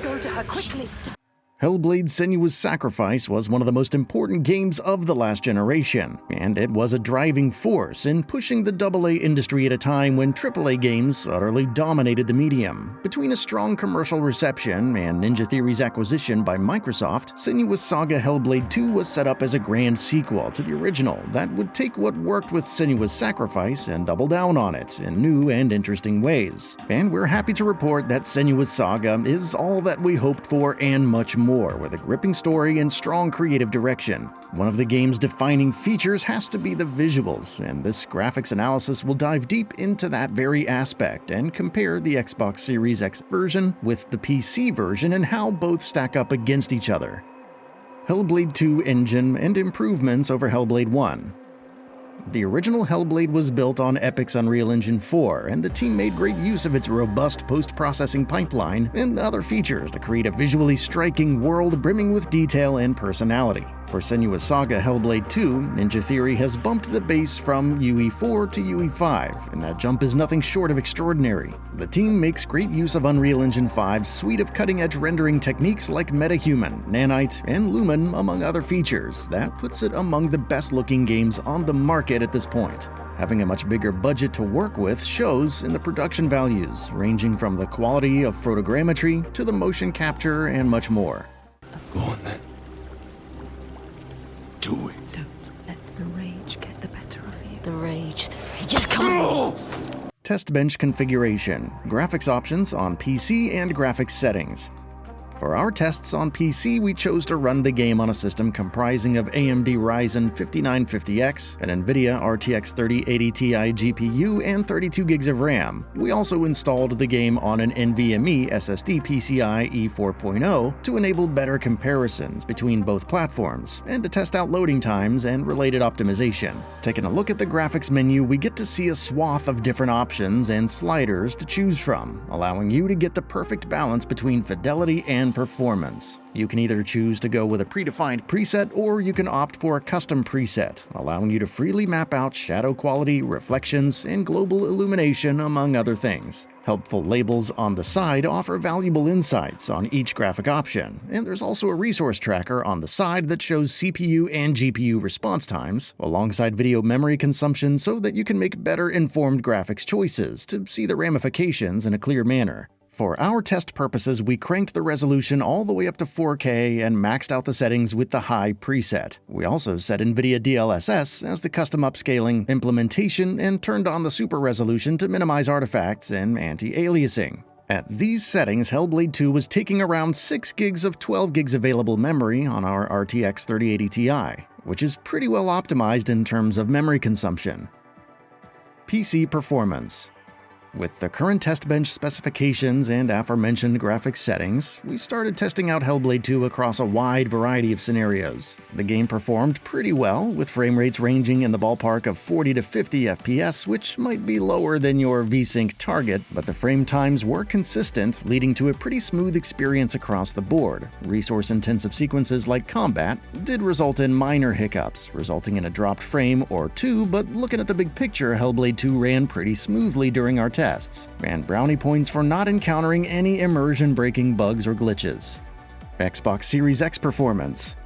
go to her quickly. Hellblade: Senua's Sacrifice was one of the most important games of the last generation, and it was a driving force in pushing the AA industry at a time when AAA games utterly dominated the medium. Between a strong commercial reception and Ninja Theory's acquisition by Microsoft, Senua's Saga Hellblade 2 was set up as a grand sequel to the original that would take what worked with Senua's Sacrifice and double down on it in new and interesting ways. And we're happy to report that Senua's Saga is all that we hoped for and much more, with a gripping story and strong creative direction. One of the game's defining features has to be the visuals, and this graphics analysis will dive deep into that very aspect and compare the Xbox Series X version with the PC version and how both stack up against each other. Hellblade 2 engine and improvements over Hellblade 1. The original Hellblade was built on Epic's Unreal Engine 4, and the team made great use of its robust post-processing pipeline and other features to create a visually striking world brimming with detail and personality. For Senua's Saga Hellblade 2, Ninja Theory has bumped the base from UE4 to UE5, and that jump is nothing short of extraordinary. The team makes great use of Unreal Engine 5's suite of cutting-edge rendering techniques like MetaHuman, Nanite, and Lumen, among other features. That puts it among the best-looking games on the market at this point. Having a much bigger budget to work with shows in the production values, ranging from the quality of photogrammetry to the motion capture and much more. Go on then. Do it. Don't let the rage get the better of you. The rage is coming. Test bench configuration, graphics options on PC and graphics settings. For our tests on PC, we chose to run the game on a system comprising of AMD Ryzen 5950X, an NVIDIA RTX 3080 Ti GPU, and 32 gigs of RAM. We also installed the game on an NVMe SSD PCIe 4.0 to enable better comparisons between both platforms, and to test out loading times and related optimization. Taking a look at the graphics menu, we get to see a swath of different options and sliders to choose from, allowing you to get the perfect balance between fidelity and performance. You can either choose to go with a predefined preset, or you can opt for a custom preset, allowing you to freely map out shadow quality, reflections, and global illumination, among other things. Helpful labels on the side offer valuable insights on each graphic option, and there's also a resource tracker on the side that shows CPU and GPU response times, alongside video memory consumption, so that you can make better informed graphics choices to see the ramifications in a clear manner. For our test purposes, we cranked the resolution all the way up to 4K and maxed out the settings with the high preset. We also set NVIDIA DLSS as the custom upscaling implementation and turned on the super resolution to minimize artifacts and anti-aliasing. At these settings, Hellblade 2 was taking around 6 gigs of 12 gigs available memory on our RTX 3080 Ti, which is pretty well optimized in terms of memory consumption. PC performance. With the current test bench specifications and aforementioned graphics settings, we started testing out Hellblade 2 across a wide variety of scenarios. The game performed pretty well, with frame rates ranging in the ballpark of 40 to 50 FPS, which might be lower than your VSync target, but the frame times were consistent, leading to a pretty smooth experience across the board. Resource-intensive sequences like combat did result in minor hiccups, resulting in a dropped frame or two, but looking at the big picture, Hellblade 2 ran pretty smoothly during our tests, and brownie points for not encountering any immersion-breaking bugs or glitches. Xbox Series X performance.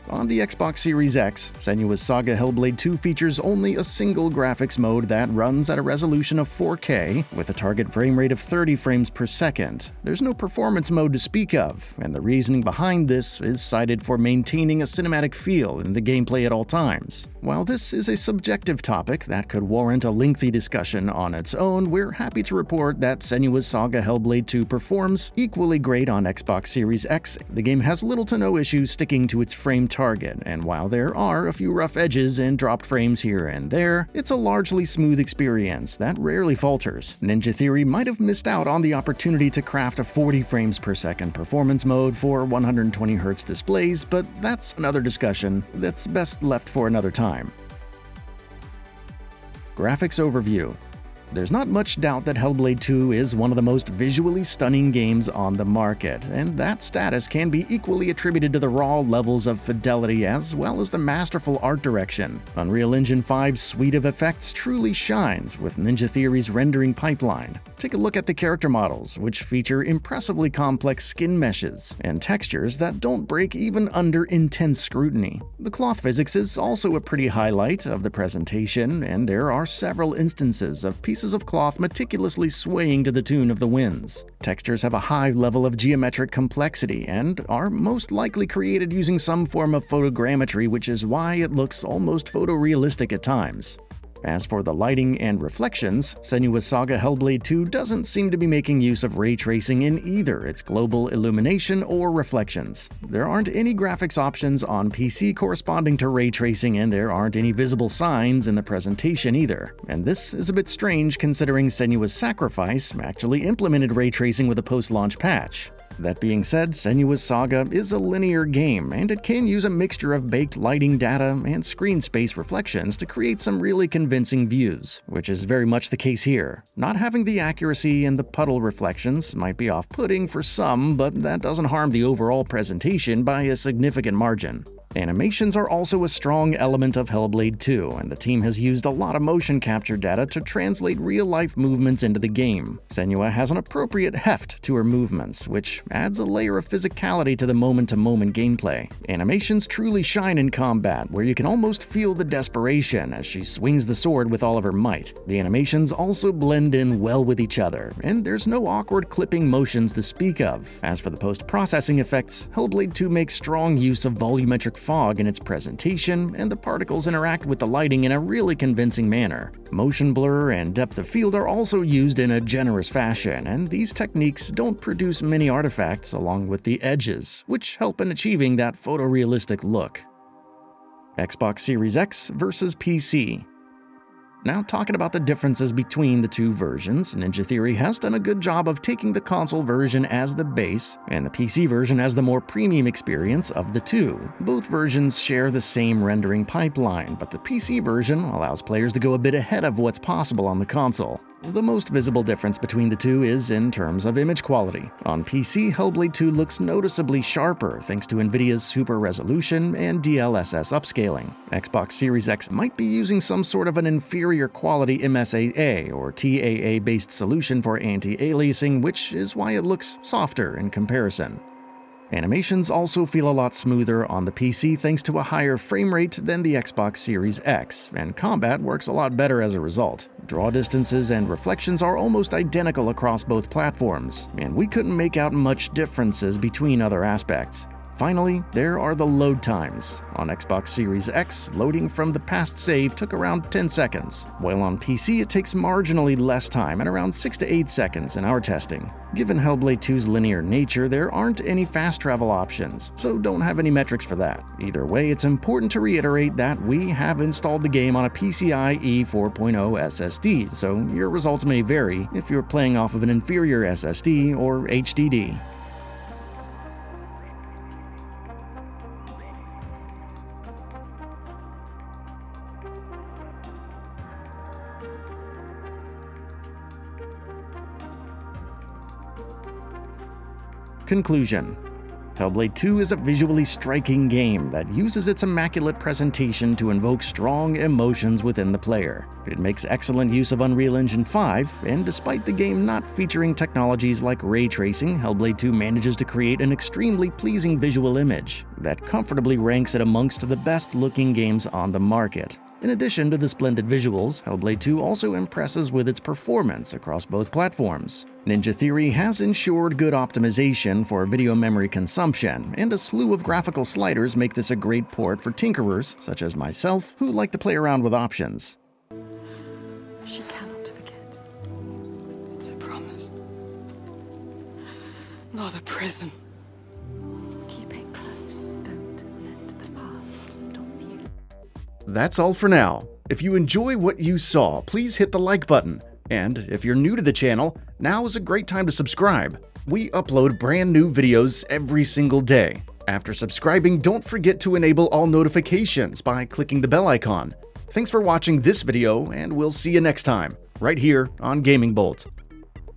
On the Xbox Series X, Senua's Saga Hellblade 2 features only a single graphics mode that runs at a resolution of 4K with a target frame rate of 30 frames per second. There's no performance mode to speak of, and the reasoning behind this is cited for maintaining a cinematic feel in the gameplay at all times. While this is a subjective topic that could warrant a lengthy discussion on its own, we're happy to report that Senua's Saga Hellblade 2 performs equally great on Xbox Series X. The game has little to no issues sticking to its frame target, and while there are a few rough edges and dropped frames here and there, it's a largely smooth experience that rarely falters. Ninja Theory might have missed out on the opportunity to craft a 40 frames per second performance mode for 120Hz displays, but that's another discussion that's best left for another time. Graphics overview. There's not much doubt that Hellblade 2 is one of the most visually stunning games on the market, and that status can be equally attributed to the raw levels of fidelity as well as the masterful art direction. Unreal Engine 5's suite of effects truly shines with Ninja Theory's rendering pipeline. Take a look at the character models, which feature impressively complex skin meshes and textures that don't break even under intense scrutiny. The cloth physics is also a pretty highlight of the presentation, and there are several instances of pieces of cloth meticulously swaying to the tune of the winds. Textures have a high level of geometric complexity and are most likely created using some form of photogrammetry, which is why it looks almost photorealistic at times. As for the lighting and reflections, Senua's Saga Hellblade 2 doesn't seem to be making use of ray tracing in either its global illumination or reflections. There aren't any graphics options on PC corresponding to ray tracing, and there aren't any visible signs in the presentation either. And this is a bit strange considering Senua's Sacrifice actually implemented ray tracing with a post-launch patch. That being said, Senua's Saga is a linear game, and it can use a mixture of baked lighting data and screen space reflections to create some really convincing views, which is very much the case here. Not having the accuracy in the puddle reflections might be off-putting for some, but that doesn't harm the overall presentation by a significant margin. Animations are also a strong element of Hellblade 2, and the team has used a lot of motion capture data to translate real-life movements into the game. Senua has an appropriate heft to her movements, which adds a layer of physicality to the moment-to-moment gameplay. Animations truly shine in combat, where you can almost feel the desperation as she swings the sword with all of her might. The animations also blend in well with each other, and there's no awkward clipping motions to speak of. As for the post-processing effects, Hellblade 2 makes strong use of volumetric fog in its presentation, and the particles interact with the lighting in a really convincing manner. Motion blur and depth of field are also used in a generous fashion, and these techniques don't produce many artifacts along with the edges, which help in achieving that photorealistic look. Xbox Series X versus PC. Now, talking about the differences between the two versions, Ninja Theory has done a good job of taking the console version as the base and the PC version as the more premium experience of the two. Both versions share the same rendering pipeline, but the PC version allows players to go a bit ahead of what's possible on the console. The most visible difference between the two is in terms of image quality. On PC, Hellblade 2 looks noticeably sharper thanks to Nvidia's super resolution and DLSS upscaling. Xbox Series X might be using some sort of an inferior quality MSAA or TAA-based solution for anti-aliasing, which is why it looks softer in comparison. Animations also feel a lot smoother on the PC thanks to a higher frame rate than the Xbox Series X, and combat works a lot better as a result. Draw distances and reflections are almost identical across both platforms, and we couldn't make out much differences between other aspects. Finally, there are the load times. On Xbox Series X, loading from the past save took around 10 seconds, while on PC it takes marginally less time at around 6 to 8 seconds in our testing. Given Hellblade 2's linear nature, there aren't any fast travel options, so don't have any metrics for that. Either way, it's important to reiterate that we have installed the game on a PCIe 4.0 SSD, so your results may vary if you're playing off of an inferior SSD or HDD. Conclusion. Hellblade 2 is a visually striking game that uses its immaculate presentation to invoke strong emotions within the player. It makes excellent use of Unreal Engine 5, and despite the game not featuring technologies like ray tracing, Hellblade 2 manages to create an extremely pleasing visual image that comfortably ranks it amongst the best-looking games on the market. In addition to the splendid visuals, Hellblade 2 also impresses with its performance across both platforms. Ninja Theory has ensured good optimization for video memory consumption, and a slew of graphical sliders make this a great port for tinkerers, such as myself, who like to play around with options. She cannot forget. It's a promise. Not a prison. Keep it close. Don't let the past stop you. That's all for now. If you enjoy what you saw, please hit the like button. And if you're new to the channel, now is a great time to subscribe. We upload brand new videos every single day. After subscribing, don't forget to enable all notifications by clicking the bell icon. Thanks for watching this video, and we'll see you next time, right here on GamingBolt.